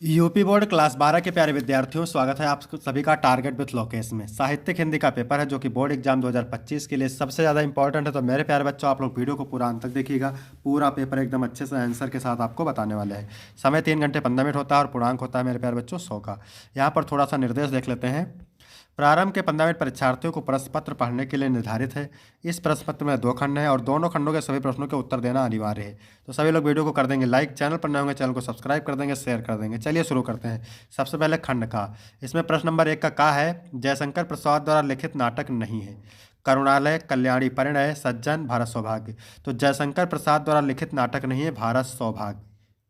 UP board class 12 के प्यारे विद्यार्थियों, स्वागत है आप सभी का टारगेट विथ लोकेश में। साहित्यिक हिंदी का पेपर है जो कि बोर्ड एग्जाम 2025 के लिए सबसे ज़्यादा इंपॉर्टेंट है। तो मेरे प्यारे बच्चों, आप लोग वीडियो को पूरा अंत तक देखिएगा। पूरा पेपर एकदम अच्छे से आंसर के साथ आपको बताने वाले हैं। समय 3 घंटे 15 मिनट होता है और पूर्णांक होता है मेरे प्यारे बच्चों 100 का। यहाँ पर थोड़ा सा निर्देश देख लेते हैं। प्रारंभ के 15 मिनट परीक्षार्थियों को प्रश्न पत्र पढ़ने के लिए निर्धारित है। इस प्रश्न पत्र में 2 खंड हैं और दोनों खंडों के सभी प्रश्नों के उत्तर देना अनिवार्य है। तो सभी लोग वीडियो को कर देंगे लाइक, चैनल पर नए होंगे चैनल को सब्सक्राइब कर देंगे, शेयर कर देंगे। चलिए शुरू करते हैं। सबसे पहले खंड का, इसमें प्रश्न नंबर 1 का है, जयशंकर प्रसाद द्वारा लिखित नाटक नहीं है। करुणालय, कल्याणी, परिणय, सज्जन, भारत सौभाग्य। तो जयशंकर प्रसाद द्वारा लिखित नाटक नहीं है, भारत सौभाग्य।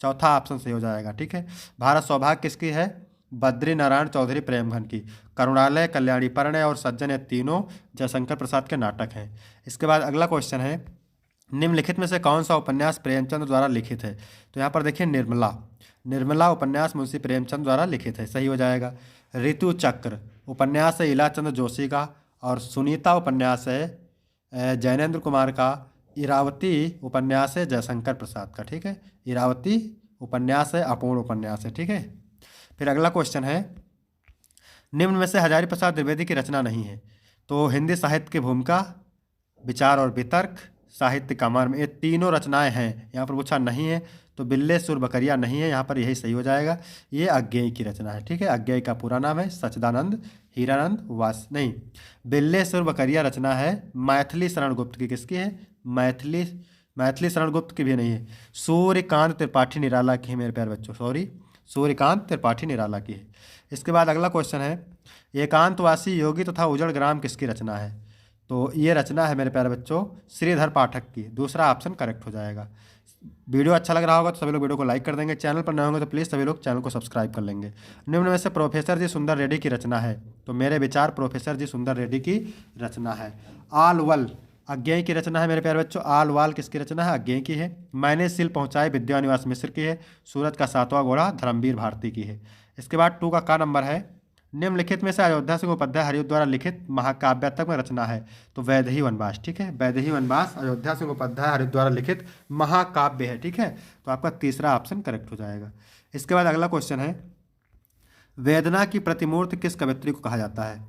चौथा ऑप्शन सही हो जाएगा। ठीक है, भारत सौभाग्य किसकी है? बद्री नारायण चौधरी प्रेमघन की। करुणालय, कल्याणी, परिणय और सज्जन, ये तीनों जयशंकर प्रसाद के नाटक हैं। इसके बाद अगला क्वेश्चन है, निम्नलिखित में से कौन सा उपन्यास प्रेमचंद द्वारा लिखित है? तो यहाँ पर देखिए निर्मला। निर्मला उपन्यास मुंशी प्रेमचंद द्वारा लिखित है, सही हो जाएगा। ऋतु चक्र उपन्यास है इलाचंद जोशी का और सुनीता उपन्यास है जैनेन्द्र कुमार का। इरावती उपन्यास है जयशंकर प्रसाद का। ठीक है, इरावती उपन्यास है अपूर्ण उपन्यास है। ठीक है, फिर अगला क्वेश्चन है, निम्न में से हजारी प्रसाद द्विवेदी की रचना नहीं है। तो हिंदी साहित्य की भूमिका, विचार और वितर्क, साहित्य का मर्म, ये तीनों रचनाएं हैं। यहाँ पर पूछा नहीं है तो बिल्ले सुर बकरिया नहीं है, यहाँ पर यही सही हो जाएगा। ये अज्ञेय की रचना है। ठीक है, अज्ञेय का पूरा नाम है सच्चिदानंद हीरानंद वास नहीं, बिल्ले सुर बकरिया रचना है मैथिली शरण गुप्त की। किसकी है? मैथिली शरण गुप्त की भी नहीं है, सूर्यकांत त्रिपाठी निराला की है मेरे प्यारे बच्चों। सॉरी, सूर्यकांत त्रिपाठी निराला की है। इसके बाद अगला क्वेश्चन है, एकांतवासी योगी तथा उजड़ ग्राम किसकी रचना है? तो ये रचना है मेरे प्यारे बच्चों श्रीधर पाठक की। दूसरा ऑप्शन करेक्ट हो जाएगा। वीडियो अच्छा लग रहा होगा तो सभी लोग वीडियो को लाइक कर देंगे। चैनल पर नए होंगे तो प्लीज़ सभी लोग चैनल को सब्सक्राइब कर लेंगे। निम्न में से प्रोफेसर जी सुंदर रेड्डी की रचना है। तो मेरे विचार प्रोफेसर जी सुंदर रेड्डी की रचना है। आलवल अज्ञेय की रचना है मेरे प्यारे बच्चों। आलवाल किसकी रचना है? अज्ञेय की है। मैंने सिल पहुंचाए विद्यानिवास मिश्र की है। सूरज का सातवां घोड़ा धर्मवीर भारती की है। इसके बाद 2 का नंबर है, निम्नलिखित में से अयोध्या सिंह उपाध्याय हरियुद्ध द्वारा लिखित महाकाव्यात्मक रचना है। तो वैदेही वनवास। ठीक है, वैदेही वनवास अयोध्या सिंह उपाध्याय हरियुद्ध द्वारा लिखित महाकाव्य है। ठीक है, तो आपका तीसरा ऑप्शन करेक्ट हो जाएगा। इसके बाद अगला क्वेश्चन है, वेदना की प्रतिमूर्ति किस कवयित्री को कहा जाता है?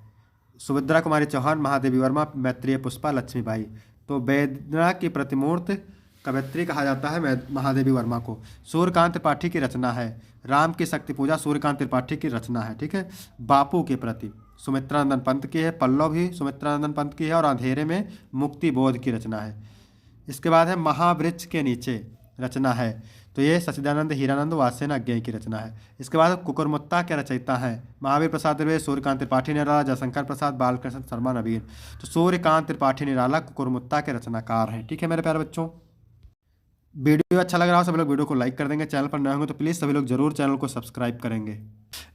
सुभद्रा कुमारी चौहान, महादेवी वर्मा, मैत्रेय पुष्पा, लक्ष्मीबाई। तो वेदना की प्रतिमूर्ति कवयित्री कहा जाता है महादेवी वर्मा को। सूर्यकांत त्रिपाठी की रचना है। राम की शक्ति पूजा सूर्यकांत त्रिपाठी की रचना है। ठीक है, बापू के प्रति सुमित्रानंदन पंत की है। पल्लव भी सुमित्रानंदन पंत की है और अंधेरे में मुक्ति बोध की रचना है। इसके बाद है महावृक्ष के नीचे रचना है। तो ये सच्चिदानंद हीरानंद वासेन अज्ञेय की रचना है। इसके बाद कुकुरमुत्ता के रचयिता हैं महावीर प्रसाद द्विवेदी, सूर्यकांत त्रिपाठी निराला, जयशंकर प्रसाद, बालकृष्ण शर्मा, नवीन। तो सूर्यकांत त्रिपाठी निराला कुकुरमुत्ता के रचनाकार हैं। ठीक है मेरे प्यारे बच्चों, वीडियो अच्छा लग रहा हो सभी लोग वीडियो को लाइक कर देंगे। चैनल पर नए होंगे तो प्लीज़ सभी लोग जरूर चैनल को सब्सक्राइब करेंगे।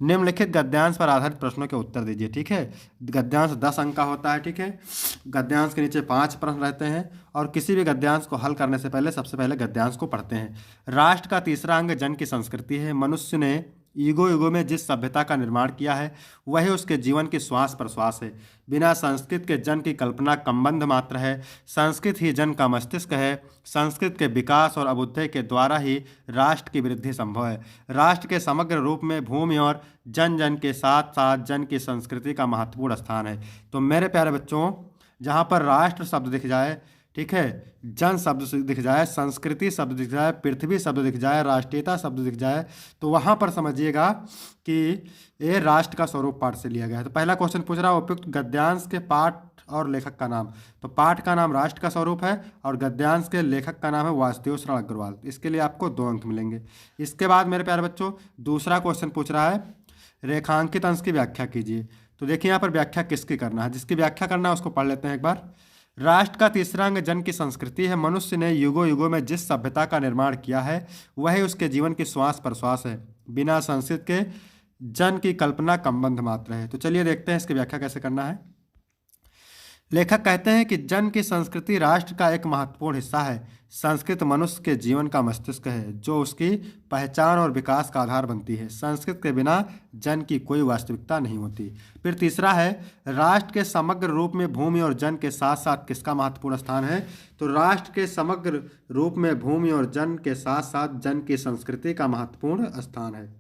निम्नलिखित गद्यांश पर आधारित प्रश्नों के उत्तर दीजिए। ठीक है, गद्यांश 10 अंक का होता है। ठीक है, गद्यांश के नीचे 5 प्रश्न रहते हैं और किसी भी गद्यांश को हल करने से पहले सबसे पहले गद्यांश को पढ़ते हैं। राष्ट्र का तीसरा अंग जन की संस्कृति है। मनुष्य ने युगों युगों में जिस सभ्यता का निर्माण किया है वही उसके जीवन की श्वास प्रश्वास है। बिना संस्कृत के जन की कल्पना कमबंध मात्र है। संस्कृत ही जन का मस्तिष्क है। संस्कृत के विकास और अभ्युदय के द्वारा ही राष्ट्र की वृद्धि संभव है। राष्ट्र के समग्र रूप में भूमि और जन जन के साथ साथ जन की संस्कृति का महत्वपूर्ण स्थान है। तो मेरे प्यारे बच्चों, जहाँ पर राष्ट्र शब्द दिख जाए, ठीक है, जन शब्द दिख जाए, संस्कृति शब्द दिख जाए, पृथ्वी शब्द दिख जाए, राष्ट्रीयता शब्द दिख जाए, तो वहाँ पर समझिएगा कि ये राष्ट्र का स्वरूप पाठ से लिया गया है। तो पहला क्वेश्चन पूछ रहा है, उपयुक्त गद्यांश के पाठ और लेखक का नाम। तो पाठ का नाम राष्ट्र का स्वरूप है और गद्यांश के लेखक का नाम है वासुदेव शरण अग्रवाल। इसके लिए आपको 2 अंक मिलेंगे। इसके बाद मेरे प्यारे बच्चों, दूसरा क्वेश्चन पूछ रहा है, रेखांकित अंश की व्याख्या कीजिए। तो देखिए यहाँ पर व्याख्या किसकी करना है, जिसकी व्याख्या करना है उसको पढ़ लेते हैं एक बार। राष्ट्र का तीसरा अंग जन की संस्कृति है। मनुष्य ने युगों युगों में जिस सभ्यता का निर्माण किया है वही उसके जीवन की श्वास प्रश्वास है। बिना संस्कृत के जन की कल्पना कमबंध मात्र है। तो चलिए देखते हैं इसकी व्याख्या कैसे करना है। लेखक कहते हैं कि जन की संस्कृति राष्ट्र का एक महत्वपूर्ण हिस्सा है। संस्कृत मनुष्य के जीवन का मस्तिष्क है जो उसकी पहचान और विकास का आधार बनती है। संस्कृत के बिना जन की कोई वास्तविकता नहीं होती। फिर तीसरा है, राष्ट्र के समग्र रूप में भूमि और जन के साथ साथ किसका महत्वपूर्ण स्थान है? तो राष्ट्र के समग्र रूप में भूमि और जन के साथ साथ जन की संस्कृति का महत्वपूर्ण स्थान है।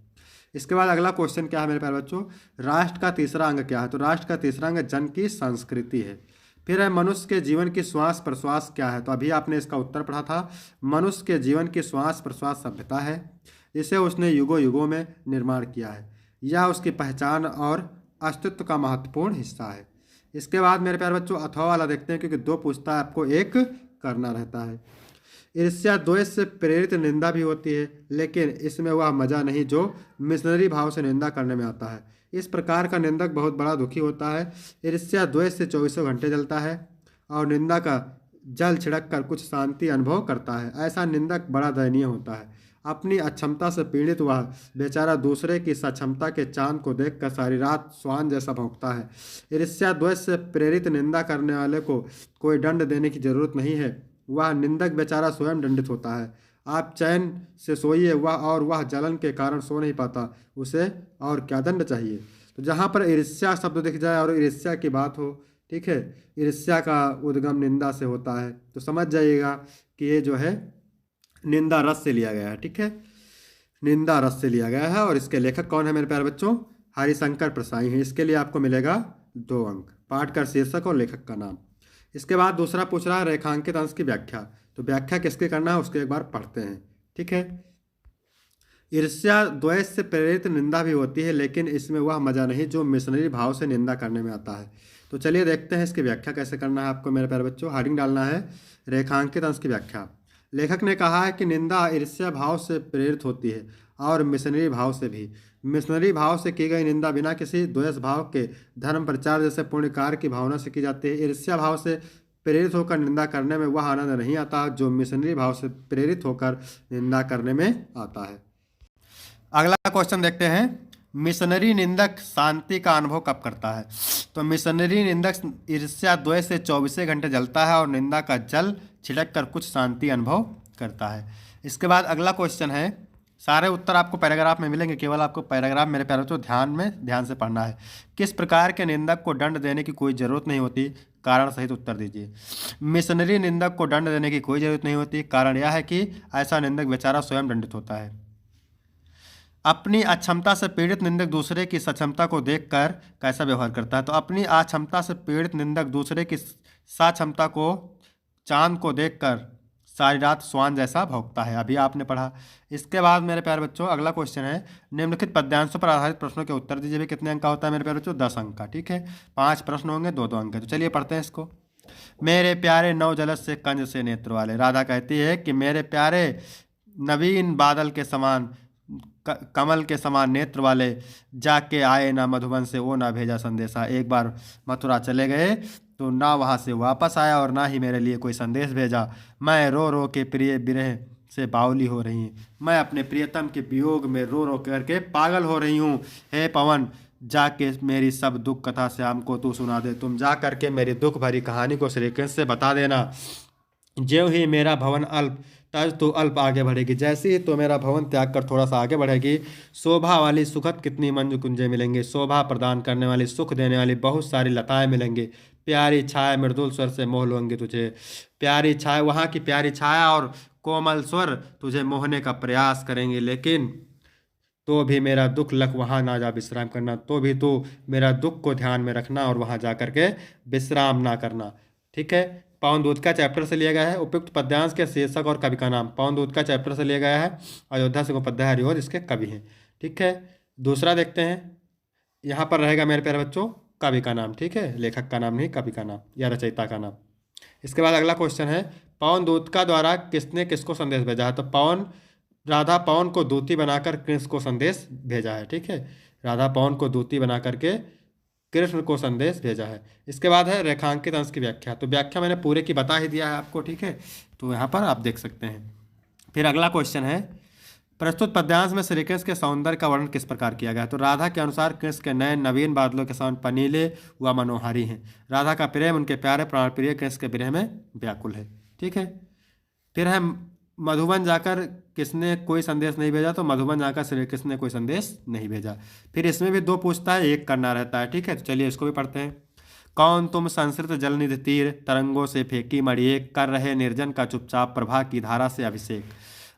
इसके बाद अगला क्वेश्चन क्या है मेरे प्यारे बच्चों, राष्ट्र का तीसरा अंग क्या है? तो राष्ट्र का तीसरा अंग जन की संस्कृति है। फिर है मनुष्य के जीवन की श्वास प्रश्वास क्या है? तो अभी आपने इसका उत्तर पढ़ा था, मनुष्य के जीवन की श्वास प्रश्वास सभ्यता है, इसे उसने युगों युगों में निर्माण किया है, यह उसकी पहचान और अस्तित्व का महत्वपूर्ण हिस्सा है। इसके बाद मेरे प्यारे बच्चों अथवा वाला देखते हैं, क्योंकि दो पूछता है, आपको एक करना रहता है। ईर्ष्या द्वेष से प्रेरित निंदा भी होती है, लेकिन इसमें वह मजा नहीं जो मिशनरी भाव से निंदा करने में आता है। इस प्रकार का निंदक बहुत बड़ा दुखी होता है। ईर्ष्या द्वेष से 24 घंटे जलता है और निंदा का जल छिड़क कर कुछ शांति अनुभव करता है। ऐसा निंदक बड़ा दयनीय होता है। अपनी अक्षमता से पीड़ित वह बेचारा दूसरे की सक्षमता के चांद को देखकर सारी रात स्वान जैसा भौंकता है। ईर्ष्या द्वेष से प्रेरित निंदा करने वाले को कोई दंड देने की जरूरत नहीं है, वह निंदक बेचारा स्वयं दंडित होता है। आप चैन से सोइए, वह जलन के कारण सो नहीं पाता, उसे और क्या दंड चाहिए? तो जहाँ पर ईर्ष्या शब्द दिख जाए और ईर्ष्या की बात हो, ठीक है, ईर्ष्या का उद्गम निंदा से होता है, तो समझ जाइएगा कि ये जो है निंदा रस से लिया गया है। ठीक है, निंदा रस से लिया गया है। और इसके लेखक कौन है मेरे प्यारे बच्चों? हरिशंकर प्रसाई हैं। इसके लिए आपको मिलेगा 2 अंक, पाठ का शीर्षक और लेखक का नाम। इसके बाद दूसरा पूछ रहा है रेखांकित अंश की व्याख्या। तो व्याख्या किसके करना है उसके एक बार पढ़ते हैं। ठीक है, ईर्ष्या द्वेष से प्रेरित निंदा भी होती है, लेकिन इसमें वह मजा नहीं जो मिशनरी भाव से निंदा करने में आता है। तो चलिए देखते हैं इसकी व्याख्या कैसे करना है आपको मेरे प्यारे बच्चों। हेडिंग डालना है रेखांकित अंश की व्याख्या। लेखक ने कहा है कि निंदा ईर्ष्या भाव से प्रेरित होती है और मिशनरी भाव से भी। मिशनरी भाव से की गई निंदा बिना किसी द्वेष भाव के धर्म प्रचार जैसे पुण्य कार्य की भावना से की जाती है। ईर्ष्या भाव से प्रेरित होकर निंदा करने में वह आनंद नहीं आता जो मिशनरी भाव से प्रेरित होकर निंदा करने में आता है। अगला क्वेश्चन देखते हैं, मिशनरी निंदक शांति का अनुभव कब करता है? तो मिशनरी निंदक ईर्ष्या द्वेष से 24 घंटे जलता है और निंदा का जल छिड़क कर कुछ शांति अनुभव करता है। इसके बाद अगला क्वेश्चन है, सारे उत्तर आपको पैराग्राफ में मिलेंगे, केवल आपको पैराग्राफ मेरे प्यारे तो ध्यान से पढ़ना है। किस प्रकार के निंदक को दंड देने की कोई ज़रूरत नहीं होती? कारण सहित उत्तर दीजिए। मिशनरी निंदक को दंड देने की कोई ज़रूरत नहीं होती, कारण यह है कि ऐसा निंदक बेचारा स्वयं दंडित होता है। अपनी अक्षमता से पीड़ित निंदक दूसरे की सक्षमता को देखकर कैसा व्यवहार करता है? तो अपनी अक्षमता से पीड़ित निंदक दूसरे की सक्षमता को चांद को देखकर सारी रात स्वान जैसा भौंकता है, अभी आपने पढ़ा। इसके बाद मेरे प्यारे बच्चों अगला क्वेश्चन है, निम्नलिखित पद्यांशों पर आधारित प्रश्नों के उत्तर दीजिए। भी कितने अंक का होता है मेरे प्यारे बच्चों? 10 अंक का। ठीक है, 5 प्रश्न होंगे, 2-2 अंक है। तो चलिए पढ़ते हैं इसको। मेरे प्यारे नव जलस से कंज से नेत्र वाले। राधा कहती है कि मेरे प्यारे नवीन बादल के समान कमल के समान नेत्र वाले, जाके आए ना मधुबन से वो ना भेजा संदेशा। एक बार मथुरा चले गए तो ना वहाँ से वापस आया और ना ही मेरे लिए कोई संदेश भेजा। मैं रो रो के प्रिय विरह से बावली हो रही हूँ, मैं अपने प्रियतम के वियोग में रो रो करके पागल हो रही हूँ। हे पवन, जाके मेरी सब दुख कथा श्याम को तू सुना दे। तुम जा करके मेरी दुख भरी कहानी को श्री कृष्ण से बता देना। ज्यों ही मेरा भवन अल्प तज तो अल्प आगे बढ़ेगी। जैसे ही तो मेरा भवन त्याग कर थोड़ा सा आगे बढ़ेगी, शोभा वाली सुखद कितनी मंजू कुंजे मिलेंगे, शोभा प्रदान करने वाली सुख देने वाली बहुत सारी लताएं मिलेंगी। प्यारी छाया मृदुल स्वर से मोह लूंगी तुझे। प्यारी छाया, वहाँ की प्यारी छाया और कोमल स्वर तुझे मोहने का प्रयास करेंगे, लेकिन तो भी मेरा दुख लख वहाँ ना जा विश्राम करना। तो भी तो मेरा दुख को ध्यान में रखना और वहाँ जा करके विश्राम ना करना। ठीक है, पवन दूत का चैप्टर से लिया गया है। उपयुक्त पद्यांश के शीर्षक और कवि का नाम पवन दूत का चैप्टर से लिया गया है। अयोध्या सिंह उपाध्याय हरिओद इसके कवि हैं। ठीक है, दूसरा देखते हैं, यहाँ पर रहेगा मेरे प्यारे बच्चों कवि का नाम। ठीक है, लेखक का नाम नहीं, कवि का नाम या रचयिता का नाम। इसके बाद अगला क्वेश्चन है, पवन दूत का द्वारा किसने किसको संदेश भेजा है? तो राधा पवन को दूती बनाकर कृष्ण को संदेश भेजा है। ठीक है, राधा पवन को दूती बना करके कृष्ण को संदेश भेजा है। इसके बाद है रेखांकित अंश की व्याख्या। तो व्याख्या मैंने पूरे की बता ही दिया है आपको। ठीक है, तो यहाँ पर आप देख सकते हैं। फिर अगला क्वेश्चन है, प्रस्तुत पद्यांश में श्री कृष्ण के सौंदर्य का वर्णन किस प्रकार किया गया? तो राधा के अनुसार कृष्ण के नए नवीन बादलों के समान पनीले व मनोहारी हैं। राधा का प्रेम उनके प्यारे प्राण प्रिय कृष्ण के विरह में व्याकुल है। ठीक है, फिर है मधुबन जाकर किसने कोई संदेश नहीं भेजा? तो मधुबन जाकर श्री कृष्ण ने कोई संदेश नहीं भेजा। फिर इसमें भी 2 पूछता है, एक करना रहता है। ठीक है, तो चलिए इसको भी पढ़ते हैं। कौन तुम संस्कृत जलनिधि तीर तरंगों से फेंकी मड़िए, कर रहे निर्जन का चुपचाप प्रभा की धारा से अभिषेक।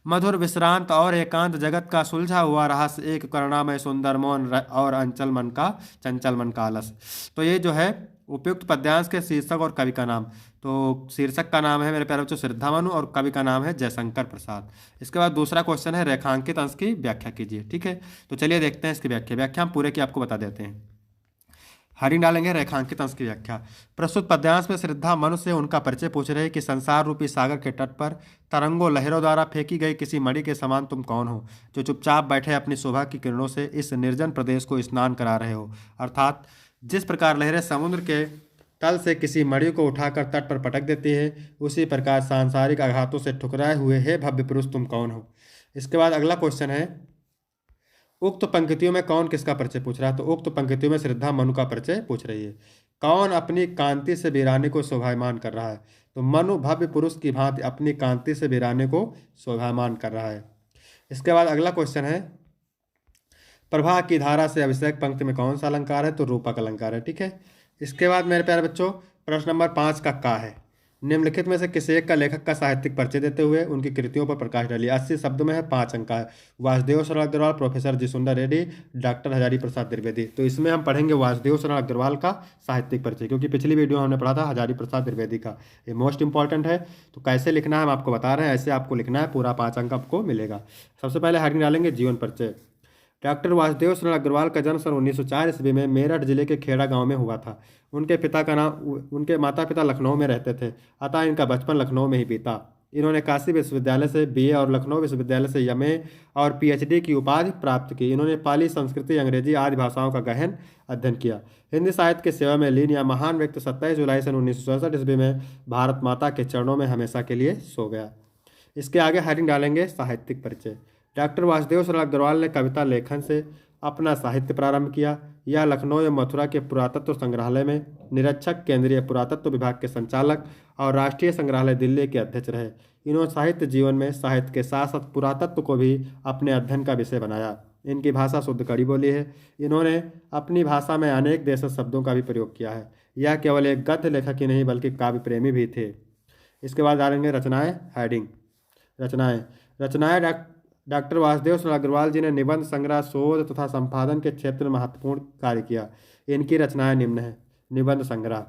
मधुर विश्रांत और एकांत जगत का सुलझा हुआ रहस्य, एक करुणामय सुंदर मौन और अंचल मन का चंचल मन का आलस। तो ये जो है उपयुक्त पद्यांश के शीर्षक और कवि का नाम। तो शीर्षक का नाम है मेरे प्यारे बच्चों श्रद्धा मनु और कवि का नाम है जयशंकर प्रसाद। इसके बाद दूसरा क्वेश्चन है रेखांकित अंश की व्याख्या कीजिए। ठीक है, तो चलिए देखते हैं इसकी व्याख्या हम पूरे की आपको बता देते हैं। हेडिंग डालेंगे रेखांकित अंश की व्याख्या। प्रस्तुत पद्यांश में श्रद्धा मनु से उनका परिचय पूछ रहे कि संसार रूपी सागर के तट पर तरंगों लहरों द्वारा फेंकी गई किसी मणि के समान तुम कौन हो, जो चुपचाप बैठे अपनी शोभा की किरणों से इस निर्जन प्रदेश को स्नान करा रहे हो। अर्थात जिस प्रकार लहरें समुद्र के तल से किसी मणि को उठाकर तट पर पटक देती है, उसी प्रकार सांसारिक आघातों से ठुकराए हुए हे भव्य पुरुष तुम कौन हो। इसके बाद अगला क्वेश्चन है उक्त पंक्तियों में कौन किसका परिचय पूछ रहा है। तो उक्त पंक्तियों में श्रद्धा मनु का परिचय पूछ रही है। कौन अपनी कांति से वीराने को शोभायमान कर रहा है। तो मनु भव्य पुरुष की भांति अपनी कांति से वीराने को शोभायमान कर रहा है। इसके बाद अगला क्वेश्चन है प्रभा की धारा से अभिषेक पंक्ति में कौन सा अलंकार है। तो रूपक अलंकार है। ठीक है, इसके बाद मेरे प्यारे बच्चों प्रश्न नंबर 5 का है निम्नलिखित में से किसी एक का लेखक का साहित्यिक परिचय देते हुए उनकी कृतियों पर प्रकाश डालिए। 80 शब्द में है, 5 अंक का है। वासुदेव शरण अग्रवाल, प्रोफेसर जी सुंदर रेड्डी, डॉक्टर हजारी प्रसाद द्विवेदी। तो इसमें हम पढ़ेंगे वासुदेव शरण अग्रवाल का साहित्यिक परिचय, क्योंकि पिछली वीडियो हमने पढ़ा था हजारी प्रसाद द्विवेदी का। ये मोस्ट इंपॉर्टेंट है। तो कैसे लिखना है हम आपको बता रहे हैं, ऐसे आपको लिखना है, पूरा 5 अंक आपको मिलेगा। सबसे पहले हेडिंग डालेंगे जीवन परिचय। डॉक्टर वासुदेव शरण अग्रवाल का जन्म सन 1904 ईस्वी में मेरठ जिले के खेड़ा गांव में हुआ था। उनके माता पिता लखनऊ में रहते थे, अतः इनका बचपन लखनऊ में ही बीता। इन्होंने काशी विश्वविद्यालय से बीए और लखनऊ विश्वविद्यालय से एमए और पीएचडी की उपाधि प्राप्त की। इन्होंने पाली, संस्कृति, अंग्रेजी आदि भाषाओं का गहन अध्ययन किया। हिंदी साहित्य की सेवा में लीन यह महान व्यक्ति 27 जुलाई सन 1967 ईस्वी में भारत माता के चरणों में हमेशा के लिए सो गया। इसके आगे हेडिंग डालेंगे साहित्यिक परिचय। डॉक्टर वासुदेव शरण अग्रवाल ने कविता लेखन से अपना साहित्य प्रारंभ किया। यह लखनऊ एवं मथुरा के पुरातत्व संग्रहालय में निरीक्षक, केंद्रीय पुरातत्व विभाग के संचालक और राष्ट्रीय संग्रहालय दिल्ली के अध्यक्ष रहे। इन्होंने साहित्य जीवन में साहित्य के साथ साथ पुरातत्व को भी अपने अध्ययन का विषय बनाया। इनकी भाषा शुद्ध कड़ी बोली है। इन्होंने अपनी भाषा में अनेक देशज शब्दों का भी प्रयोग किया है। यह केवल एक गद्य लेखक ही नहीं बल्कि काव्य प्रेमी भी थे। इसके बाद डालेंगे रचनाएं। हेडिंग रचनाएं डॉक्टर वासुदेव शरण अग्रवाल जी ने निबंध संग्रह, शोध तथा संपादन के क्षेत्र में महत्वपूर्ण कार्य किया। इनकी रचनाएं निम्न हैं। निबंध संग्रह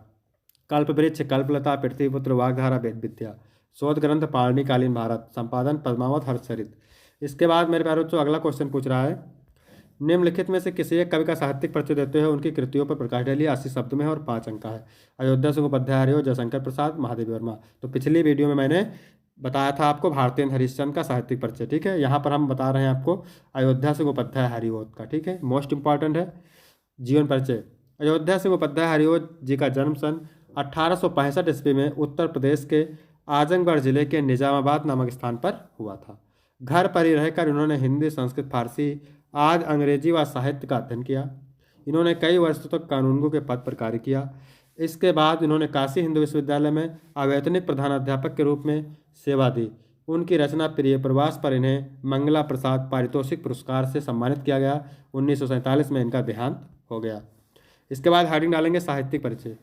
कल्पवृक्ष, कल्पलता, पृथ्वीपुत्र, वाग्धारा, वेद विद्या। शोध ग्रंथ पाणिनिकालीन भारत, संपादन पद्मावत हर्षचरित। इसके बाद मेरे प्यारे बच्चों अगला क्वेश्चन पूछ रहा है निम्नलिखित में से किसी एक कवि का साहित्यिक परिचय देते हुए उनकी कृतियों पर प्रकाश डालिए। 80 शब्द में है और 5 अंक का है। अयोध्या सिंह उपाध्याय, हरिओ, जयशंकर प्रसाद, महादेवी वर्मा। तो पिछली वीडियो में मैंने बताया था आपको भारतेय हरिश्चंद्र का साहित्यिक परिचय। ठीक है, यहाँ पर हम बता रहे हैं आपको अयोध्या सिंह उपाध्याय हरिओत का। ठीक है, मोस्ट इंपॉर्टेंट है। जीवन परिचय। अयोध्या सिंह उपाध्याय हरिओत जी का जन्म सन 1865 ईस्वी में उत्तर प्रदेश के आजमगढ़ जिले के निजामाबाद नामक स्थान पर हुआ था। घर पर ही रहकर इन्होंने हिंदी, संस्कृत, फारसी आदि अंग्रेजी व साहित्य का अध्ययन किया। इन्होंने कई वर्षों तक कानूनगो के पद पर कार्य किया। इसके बाद इन्होंने काशी हिंदू विश्वविद्यालय में अवैतनिक प्रधानाध्यापक के रूप में सेवा दी। उनकी रचना प्रिय प्रवास पर इन्हें मंगला प्रसाद पारितोषिक पुरस्कार से सम्मानित किया गया। 1947 में इनका देहांत हो गया। इसके बाद हेडिंग डालेंगे साहित्यिक परिचय।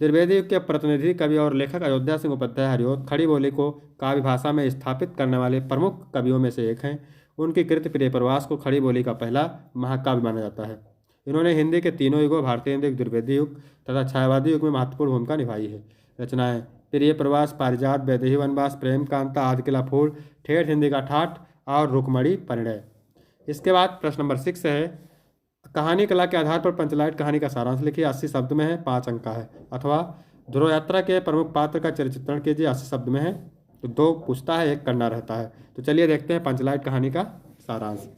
द्विवेदी युग के प्रतिनिधि कवि और लेखक अयोध्या सिंह उपाध्याय हरिओत खड़ी बोली को काव्य भाषा में स्थापित करने वाले प्रमुख कवियों में से एक हैं। उनकी कृति प्रिय प्रवास को खड़ी बोली का पहला महाकाव्य माना जाता है। इन्होंने हिंदी के तीनों युगों, भारतीय हिंदी, द्विवेदी युग तथा छायावादी युग में महत्वपूर्ण भूमिका निभाई है। रचनाएं प्रिय प्रवास, पारिजात, वैदेही वनवास, प्रेम कांता, आदिकिला फूल, ठेठ हिंदी का ठाठ और रुकमणी परिणय। इसके बाद प्रश्न नंबर 6 है कहानी कला के आधार पर पंचलाइट कहानी का सारांश लिखिए। 80 शब्द में है, 5 अंक का है। अथवा ध्रुव यात्रा के प्रमुख पात्र का चरित्रण कीजिए। 80 शब्द में है। तो 2 पूछता है, 1 करना रहता है। तो चलिए देखते हैं पंचलाइट कहानी का सारांश।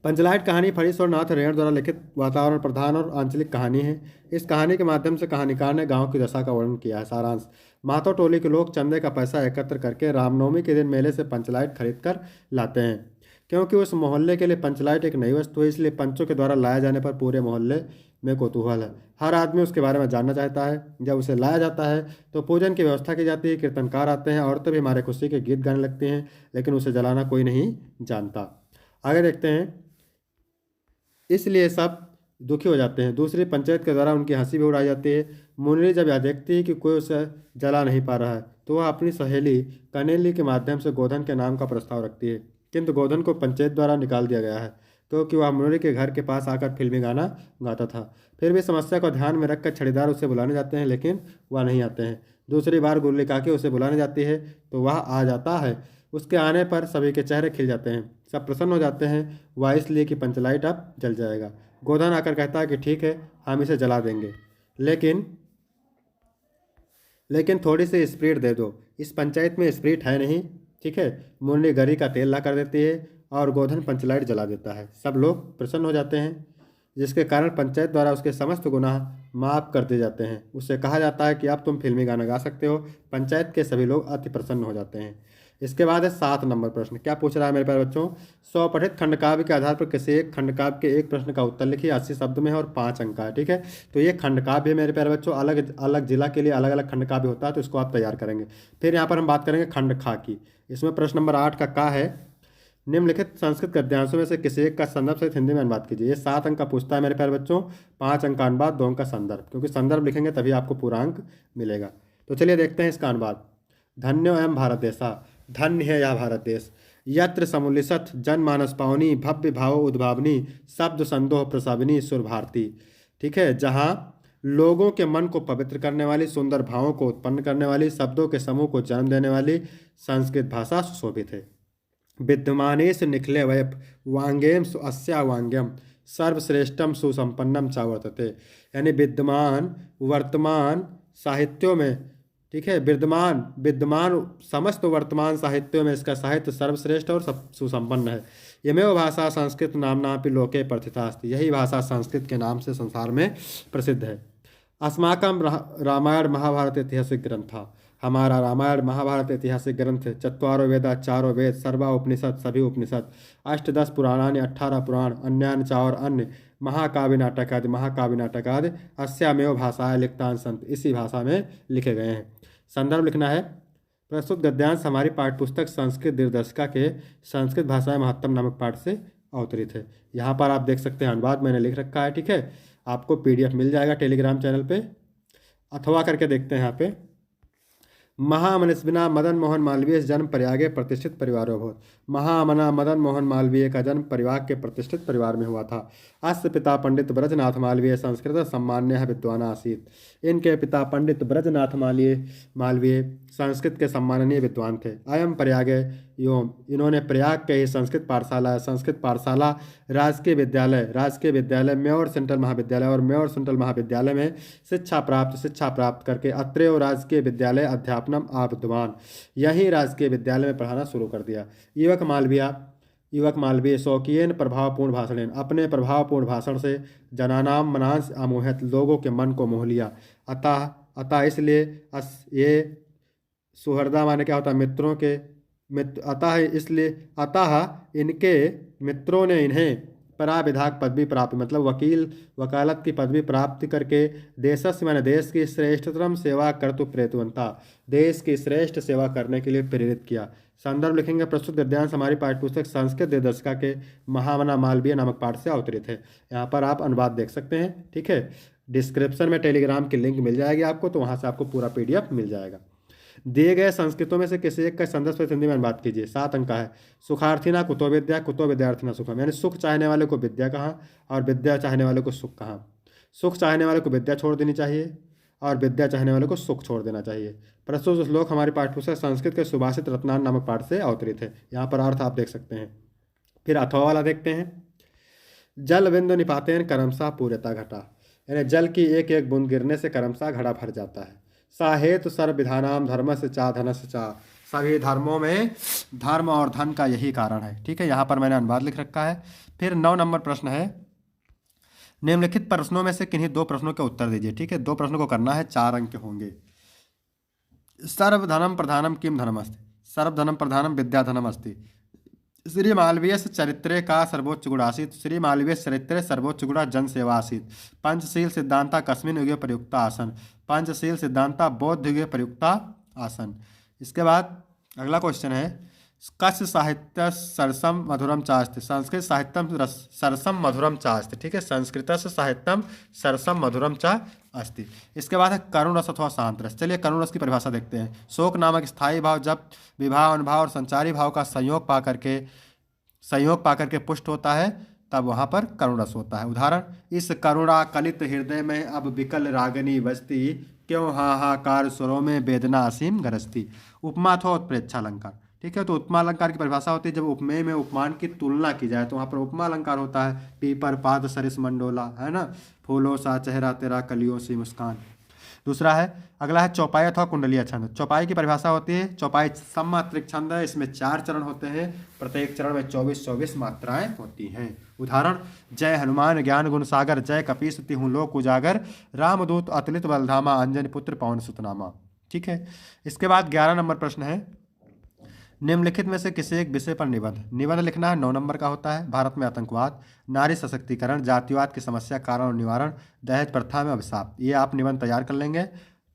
पंचलाइट कहानी फणीश्वर नाथ रेण द्वारा लिखित वातावरण प्रधान और आंचलिक कहानी है। इस कहानी के माध्यम से कहानीकार ने गांव की दशा का वर्णन किया है। सारांश महतो टोली के लोग चंदे का पैसा एकत्र करके रामनवमी के दिन मेले से पंचलाइट खरीद कर लाते हैं। क्योंकि उस मोहल्ले के लिए पंचलाइट एक नई वस्तु है, इसलिए पंचों के द्वारा लाया जाने पर पूरे मोहल्ले में कौतूहल है। हर आदमी उसके बारे में जानना चाहता है। जब उसे लाया जाता है तो पूजन की व्यवस्था की जाती है, कीर्तनकार आते हैं, औरतें भी हमारे खुशी के गीत गाने लगती हैं, लेकिन उसे जलाना कोई नहीं जानता। आगे देखते हैं। इसलिए सब दुखी हो जाते हैं। दूसरी, पंचायत के द्वारा उनकी हंसी भी उड़ाई जाती है। मुन्नी जब यह देखती है कि कोई उसे जला नहीं पा रहा है तो वह अपनी सहेली कनेली के माध्यम से गोधन के नाम का प्रस्ताव रखती है, किंतु गोधन को पंचायत द्वारा निकाल दिया गया है क्योंकि वह मुन्नी के घर के पास आकर फिल्मी गाना गाता था। फिर भी समस्या को ध्यान में रखकर छड़ीदार उसे बुलाने जाते हैं, लेकिन वह नहीं आते हैं। दूसरी बार गुल्ली काकी उसे बुलाने जाती है तो वह आ जाता है। उसके आने पर सभी के चेहरे खिल जाते हैं, सब प्रसन्न हो जाते हैं। वह इसलिए कि पंचलाइट अब जल जाएगा। गोधन आकर कहता है कि ठीक है, हम इसे जला देंगे, लेकिन लेकिन थोड़ी सी स्प्रीट दे दो। इस पंचायत में स्प्रीट है नहीं। ठीक है। मुन्नी गरी का तेल ला कर देती है और गोधन पंचलाइट जला देता है। सब लोग प्रसन्न हो जाते हैं, जिसके कारण पंचायत द्वारा उसके समस्त गुनाह माफ़ कर दिए जाते हैं। उससे कहा जाता है कि अब तुम फिल्मी गाना गा सकते हो। पंचायत के सभी लोग अति प्रसन्न हो जाते हैं। इसके बाद है 7 नंबर प्रश्न। क्या पूछ रहा है मेरे प्यारे बच्चों? स्वपठित खंडकाव्य के आधार पर किसी एक खंडकाव्य के एक प्रश्न का उत्तर लिखिए। 80 शब्द में है और 5 अंक का है। ठीक है। तो ये खंडकाव्य है मेरे प्यारे बच्चों। अलग अलग जिला के लिए अलग अलग खंडकाव्य होता है, तो इसको आप तैयार करेंगे। फिर यहाँ पर हम बात करेंगे खंड खा की। इसमें प्रश्न नंबर 8 का है, निम्नलिखित संस्कृत गद्यांशों में से किसी एक का संदर्भ सहित हिंदी में अनुवाद कीजिए। ये 7 अंक का पूछता है मेरे प्यारे बच्चों। 5 अंक का अनुवाद, 2 अंक का संदर्भ, क्योंकि संदर्भ लिखेंगे तभी आपको पूरा अंक मिलेगा। तो चलिए देखते हैं इसका अनुवाद। धन्यो एवं भारत देशा, धन्य है यह भारत देश, यत्र समुलिसत जनमानस पावनी, भव्य भाव उद्भावनी, शब्द संदोह प्रसाविनी सुर भारती। ठीक है। जहाँ लोगों के मन को पवित्र करने वाली, सुंदर भावों को उत्पन्न करने वाली, शब्दों के समूह को जन्म देने वाली संस्कृत भाषा सुशोभित है। विद्यमानेश निखिले वय वांग्यम अस्या वांग्यम सर्वश्रेष्ठम सुसंपन्नम चावर्तते। यानी विद्यमान वर्तमान साहित्यों में, ठीक है, विद्यमान विद्यमान समस्त वर्तमान साहित्यों में इसका साहित्य सर्वश्रेष्ठ और सुसंपन्न है। यमेव भाषा संस्कृत नामना अपि लोके प्रथिता अस्ति। यही भाषा संस्कृत के नाम से संसार में प्रसिद्ध है। अस्माकं रामायण महाभारत ऐतिहासिक ग्रंथ, हमारा रामायण महाभारत ऐतिहासिक ग्रंथ, चत्वारो वेदा, चारों वेद, सर्वा उपनिषद, सभी उपनिषद, 8-10 पुराणानि, 18 पुराण, अन्यानि चा और अन्य, महाकाव्य नाटक आदि, महाकाव्य नाटक आदि अस्यामेव भाषाएं लिखतान संत, इसी भाषा में लिखे गए हैं। संदर्भ लिखना है। प्रस्तुत गद्यांश हमारी पाठ्यपुस्तक संस्कृत दिनदर्शिका के संस्कृत भाषा में महत्तम नामक पाठ से अवतरित है। यहाँ पर आप देख सकते हैं अनुवाद मैंने लिख रखा है। ठीक है। आपको PDF मिल जाएगा टेलीग्राम चैनल पे, अथवा करके देखते हैं यहाँ पे। महामनस्विना मदन मोहन मालवीय जन्म प्रयागे प्रतिष्ठित परिवारों भूत। महामना मदन मोहन मालवीय का जन्म प्रयाग के प्रतिष्ठित परिवार में हुआ था। अस्य पिता पंडित ब्रजनाथ मालवीय संस्कृत सम्मान्य विद्वान आसीत। इनके पिता पंडित ब्रजनाथ मालवीय संस्कृत के सम्माननीय विद्वान थे। अयम प्रयागे एवं इन्होंने प्रयाग के ही संस्कृत पाठशाला राजकीय विद्यालय म्योर सेंट्रल महाविद्यालय और म्योर सेंट्रल महाविद्यालय में शिक्षा प्राप्त करके अत्रेय राजकीय विद्यालय अध्यापनम आविद्वान, यही राजकीय विद्यालय में पढ़ाना शुरू कर दिया। युवक मालवीय स्वकीयन प्रभावपूर्ण भाषण, अपने प्रभावपूर्ण भाषण से जनानाम मनांस अमोहित, लोगों के मन को मोह लिया। अतः इसलिए ये सुहृदा माने क्या होता है? मित्रों के मित्र। अतः इनके मित्रों ने इन्हें पराविधायक पदवी प्राप्त, मतलब वकालत की पदवी प्राप्त करके देशस्य माने देश की श्रेष्ठतम सेवा कर्तु प्रेतवंता, देश की श्रेष्ठ सेवा करने के लिए प्रेरित किया। संदर्भ लिखेंगे। प्रस्तुत गद्यांश हमारी पाठ्यपुस्तक संस्कृत दिनदर्शिका के महामना मालवीय नामक पाठ से अवतरित है। यहाँ पर आप अनुवाद देख सकते हैं। ठीक है। डिस्क्रिप्शन में टेलीग्राम की लिंक मिल जाएगी आपको, तो वहाँ से आपको पूरा PDF मिल जाएगा। दिए गए संस्कृतों में से किसी एक का संदर्भ सहित हिंदी में अनुवाद कीजिए। 7 अंक का है। सुखार्थिना कुतो विद्या, कुतो विद्यार्थिना सुखम। यानी सुख चाहने वाले को विद्या कहाँ और विद्या चाहने वाले को सुख कहाँ। सुख चाहने वाले को विद्या छोड़ देनी चाहिए और विद्या चाहने वाले को सुख छोड़ देना चाहिए। प्रस्तुत श्लोक हमारी पाठ्यपुस्तक संस्कृत के सुभाषित रत्नान नामक पाठ से अवतरित है। यहाँ पर अर्थ आप देख सकते हैं। फिर अथवा वाला देखते हैं। जल बिंदु निपातेन करमसा पूर्यता घटा, यानी जल की एक एक बूंद गिरने से करमसा घड़ा भर जाता है। साहेतु सर्व विधानाम धर्म से चा धन से चा, सभी धर्मों में धर्म और धन का यही कारण है। ठीक है। यहाँ पर मैंने अनुवाद लिख रखा है। फिर 9 नंबर प्रश्न है, निम्नलिखित प्रश्नों में से किन्हीं 2 प्रश्नों के उत्तर दीजिए। ठीक है। 2 प्रश्नों को करना है, 4 अंक के होंगे। सर्वधनम प्रधानम किम धनमस्ति, सर्वधनम प्रधानम विद्याधनम अस्ति। श्री मालवीय चरित्रे का सर्वोच्च गुण आसीत, श्री मालवीय चरित्रे सर्वोच्च गुण जन सेवा आसीत। पंचशील सिद्धांता कस्मिन युगे प्रयुक्ता आसन, पंचशील सिद्धांता बौद्ध युगे प्रयुक्ता आसन। इसके बाद अगला क्वेश्चन है, कस्य साहित्य सरसम मधुरम चास्ति, संस्कृत साहित्यम सरसम मधुरम चास्ति, ठीक है, संस्कृत से साहित्यम सरसम मधुरम चा अस्ति। इसके बाद है करुण रस अथवा शांत रस। चलिए करुण रस की परिभाषा देखते हैं। शोक नामक स्थायी भाव जब विभाव अनुभाव और संचारी भाव का संयोग पाकर के पुष्ट होता है तब वहाँ पर करुण रस होता है। उदाहरण, इस करुणा कलित हृदय में अब विकल रागिनी बजती, क्यों हाहाकार स्वरों में वेदना असीम गरजती। उपमा अथवा उत्प्रेक्षा अलंकार, ठीक है, तो उपमा अलंकार की परिभाषा होती है जब उपमेय में उपमान की तुलना की जाए तो वहाँ पर उपमा अलंकार होता है। पीपर पाद सरिस मंडोला, है ना, फूलों सा चेहरा तेरा कलियों सी मुस्कान। दूसरा है, अगला है चौपाई अथवा कुंडलीय छंद। चौपाई की परिभाषा होती है, चौपाई सममात्रिक छंद है, इसमें 4 चरण होते हैं, प्रत्येक चरण में 24-24 मात्राएं होती हैं। उदाहरण, जय हनुमान ज्ञान गुण सागर, जय कपीस तिहु लोक उजागर, रामदूत अतुलित बलधामा, अंजनी पुत्र पवन सुतनामा। ठीक है, इसके बाद 11 नंबर प्रश्न है, निम्नलिखित में से किसी एक विषय पर निबंध लिखना है। 9 नंबर का होता है। भारत में आतंकवाद, नारी सशक्तिकरण, जातिवाद की समस्या, कारण और निवारण, दहेज प्रथा में अभिशाप। ये आप निबंध तैयार कर लेंगे।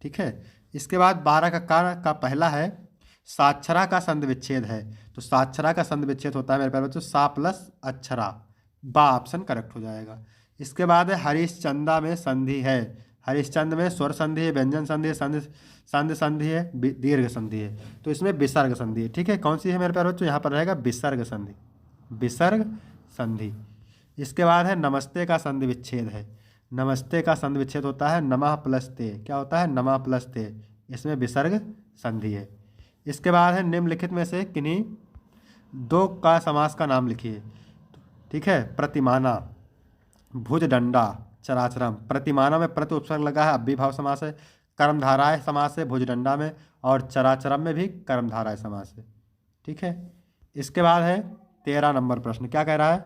ठीक है, इसके बाद 12 का पहला है, साक्षरा का संधि विच्छेद है। तो साक्षरा का संधि विच्छेद होता है मेरे प्यारे बच्चों सा प्लस अक्षरा, बा ऑप्शन करेक्ट हो जाएगा। इसके बाद है हरिश्चंदा में संधि है। हरिश्चंद में स्वर संधि है, व्यंजन संधि है, संधि है, दीर्घ संधि है, तो इसमें विसर्ग संधि है। ठीक है, कौन सी है मेरे प्यारे बच्चों, यहाँ पर रहेगा विसर्ग संधि, विसर्ग संधि। इसके बाद है नमस्ते का संधि विच्छेद है। नमस्ते का संधि विच्छेद होता है नमः प्लस ते, क्या होता है, नमः प्लस ते, इसमें विसर्ग संधि है। इसके बाद है निम्नलिखित में से किन्हीं 2 का समास का नाम लिखिए। ठीक है, प्रतिमाना, भुजदंडा, चराचरम। प्रतिमाना में प्रति उपसर्ग लगा है, अव्ययीभाव समास है। कर्मधाराय समास है भुजदंडा में, और चराचरम में भी कर्मधाराय समास है। ठीक है, इसके बाद है 13 नंबर प्रश्न, क्या कह रहा है,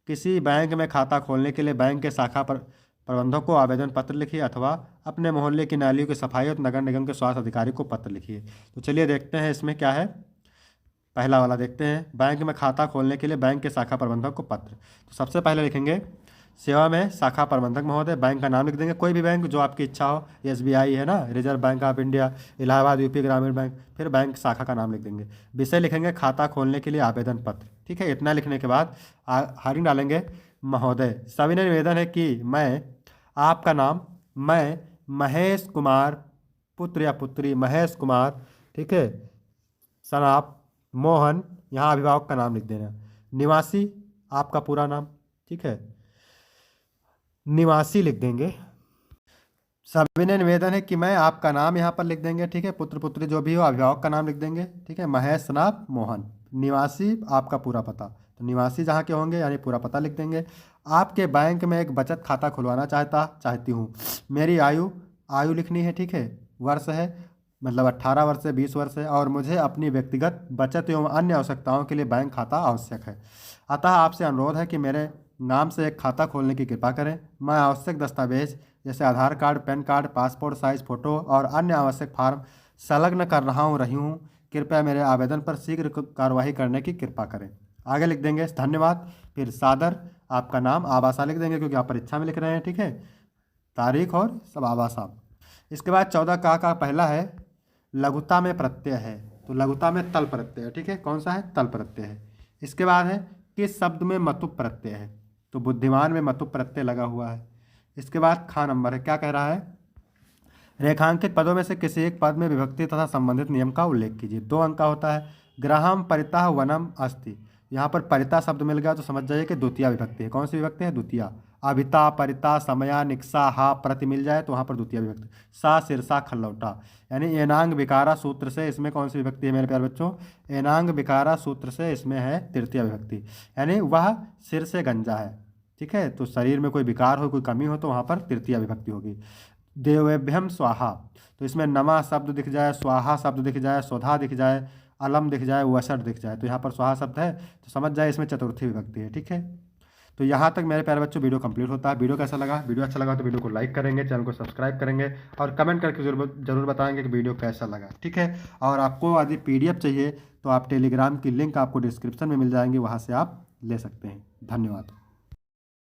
किसी बैंक में खाता खोलने के लिए बैंक के शाखा प्रबंधक को आवेदन पत्र लिखिए अथवा अपने मोहल्ले की नालियों की सफाई और नगर निगम के स्वास्थ्य अधिकारी को पत्र लिखिए। तो चलिए देखते हैं इसमें क्या है। पहला वाला देखते हैं, बैंक में खाता खोलने के लिए बैंक के शाखा प्रबंधक को पत्र। तो सबसे पहले लिखेंगे सेवा में शाखा प्रबंधक महोदय, बैंक का नाम लिख देंगे, कोई भी बैंक जो आपकी इच्छा हो, SBI है ना, reserve bank of India, Allahabad UP ग्रामीण बैंक, फिर बैंक शाखा का नाम लिख देंगे। विषय लिखेंगे खाता खोलने के लिए आवेदन पत्र। ठीक है, इतना लिखने के बाद हेडिंग डालेंगे महोदय, सभी ने निवेदन है कि मैं आपका नाम, मैं महेश कुमार, पुत्र या पुत्री महेश कुमार, ठीक है, सन आप मोहन, यहाँ अभिभावक का नाम लिख देना, निवासी आपका पूरा नाम, ठीक है, निवासी लिख देंगे। सभी ने निवेदन है कि मैं आपका नाम यहाँ पर लिख देंगे। ठीक है, पुत्र पुत्री जो भी हो, अभिभावक का नाम लिख देंगे। ठीक है, महेश सनाप मोहन, निवासी आपका पूरा पता, तो निवासी जहाँ के होंगे यानी पूरा पता लिख देंगे। आपके बैंक में एक बचत खाता खुलवाना चाहती हूँ। मेरी आयु लिखनी है। ठीक है, वर्ष है, मतलब 18 वर्ष से 20 वर्ष है, और मुझे अपनी व्यक्तिगत बचत एवं अन्य आवश्यकताओं के लिए बैंक खाता आवश्यक है। अतः आपसे अनुरोध है कि मेरे नाम से एक खाता खोलने की कृपा करें। मैं आवश्यक दस्तावेज जैसे Aadhaar card, PAN card, passport size photo और अन्य आवश्यक फॉर्म संलग्न कर रही हूँ। कृपया मेरे आवेदन पर शीघ्र कार्रवाई करने की कृपा करें। आगे लिख देंगे धन्यवाद, फिर सादर आपका नाम, आवासा लिख देंगे क्योंकि आप परीक्षा में लिख रहे हैं। ठीक है, तारीख और सब आवासा। इसके बाद 14 का पहला है, लघुता में प्रत्यय है। तो लघुता में तल प्रत्यय है। ठीक है, कौन सा है, तल प्रत्यय है। इसके बाद है किस शब्द में मतुप प्रत्यय है। तो बुद्धिमान में मतुप प्रत्यय लगा हुआ है। इसके बाद खा नंबर है, क्या कह रहा है, रेखांकित पदों में से किसी एक पद में विभक्ति तथा संबंधित नियम का उल्लेख कीजिए। 2 अंक का होता है। ग्राहम परितः वनम अस्ति, यहाँ पर परिता शब्द मिल गया तो समझ जाइए कि द्वितीय विभक्ति है। कौन सी विभक्ति है, द्वितीय। अभिता, परिता, समया, निक्सा, हा, प्रति मिल जाए तो वहाँ पर द्वितीय विभक्ति। सा, सिरसा, खल्लौटा, यानी एनांग विकारा सूत्र से इसमें कौन सी विभक्ति है मेरे प्यारे बच्चों, एनांग विकारा सूत्र से इसमें है तृतीय विभक्ति, यानी वह सिर से गंजा है। ठीक है, तो शरीर में कोई विकार हो, कोई कमी हो तो वहाँ पर तृतीय विभक्ति होगी। देवेभ्यम स्वाहा, तो इसमें नमा शब्द दिख जाए, स्वाहा शब्द दिख जाए, स्वधा दिख जाए, अलम दिख जाए, वसठ दिख जाए, तो यहाँ पर स्वाहा शब्द है तो समझ जाए इसमें चतुर्थी विभक्ति है। ठीक है, तो यहाँ तक मेरे प्यारे बच्चों वीडियो कंप्लीट होता है। वीडियो कैसा लगा, वीडियो अच्छा लगा तो वीडियो को लाइक करेंगे, चैनल को सब्सक्राइब करेंगे और कमेंट करके जरूर बताएंगे कि वीडियो कैसा लगा। ठीक है, और आपको यदि PDF चाहिए तो आप टेलीग्राम की लिंक आपको डिस्क्रिप्शन में मिल जाएंगे, वहाँ से आप ले सकते हैं। धन्यवाद।